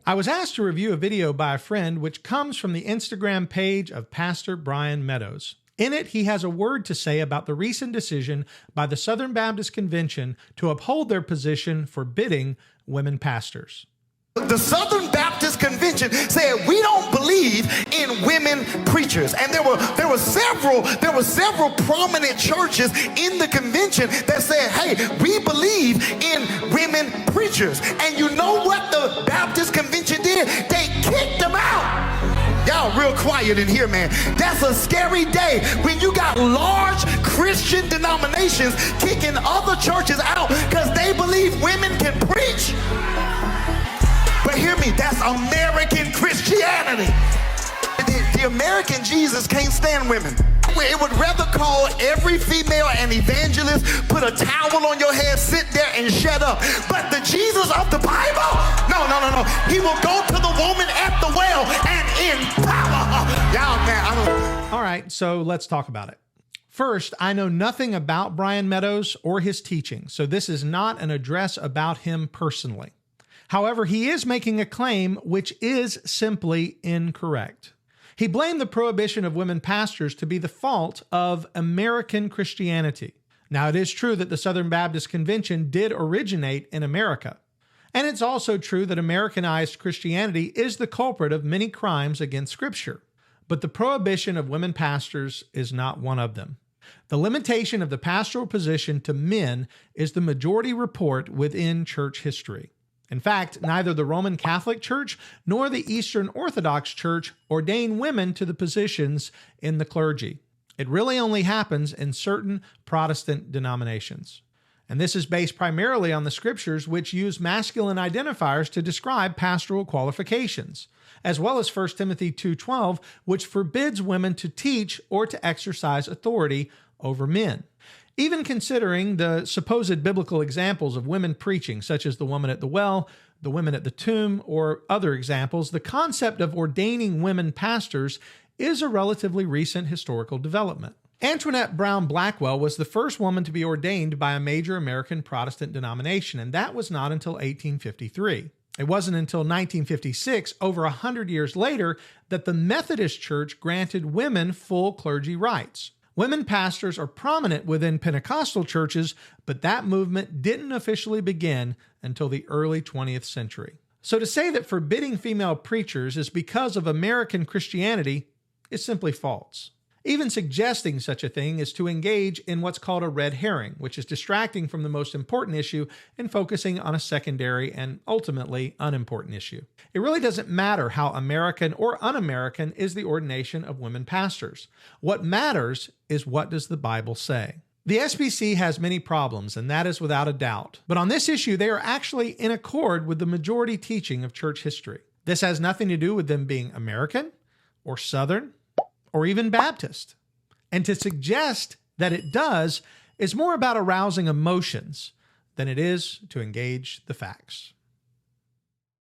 I was asked to review a video by a friend which comes from the Instagram page of Pastor Bryan Meadows. In it, he has a word to say about the recent decision by the Southern Baptist Convention to uphold their position forbidding women pastors. The Southern Baptist Convention said we don't believe in women preachers, and there were several prominent churches in the convention that said, "Hey, we believe in women preachers." And you know what the Baptist Convention did? They kicked them out. Y'all real quiet in here, man. That's a scary day when you got large Christian denominations kicking other churches out because they believe women can preach. But hear me, that's American Christianity. The American Jesus can't stand women. It would rather call every female an evangelist, put a towel on your head, sit there and shut up. But the Jesus of the Bible? No. He will go to the woman at the well and empower her. Y'all, man, All right, so let's talk about it. First, I know nothing about Bryan Meadows or his teaching, so this is not an address about him personally. However, he is making a claim which is simply incorrect. He blamed the prohibition of women pastors to be the fault of American Christianity. Now, it is true that the Southern Baptist Convention did originate in America. And it's also true that Americanized Christianity is the culprit of many crimes against Scripture. But the prohibition of women pastors is not one of them. The limitation of the pastoral position to men is the majority report within church history. In fact, neither the Roman Catholic Church nor the Eastern Orthodox Church ordain women to the positions in the clergy. It really only happens in certain Protestant denominations. And this is based primarily on the scriptures which use masculine identifiers to describe pastoral qualifications, as well as 1 Timothy 2:12, which forbids women to teach or to exercise authority over men. Even considering the supposed biblical examples of women preaching, such as the woman at the well, the women at the tomb, or other examples, the concept of ordaining women pastors is a relatively recent historical development. Antoinette Brown Blackwell was the first woman to be ordained by a major American Protestant denomination, and that was not until 1853. It wasn't until 1956, over 100 years later, that the Methodist Church granted women full clergy rights. Women pastors are prominent within Pentecostal churches, but that movement didn't officially begin until the early 20th century. So to say that forbidding female preachers is because of American Christianity is simply false. Even suggesting such a thing is to engage in what's called a red herring, which is distracting from the most important issue and focusing on a secondary and ultimately unimportant issue. It really doesn't matter how American or un-American is the ordination of women pastors. What matters is, what does the Bible say? The SBC has many problems, and that is without a doubt. But on this issue, they are actually in accord with the majority teaching of church history. This has nothing to do with them being American or Southern or even Baptist. And to suggest that it does is more about arousing emotions than it is to engage the facts.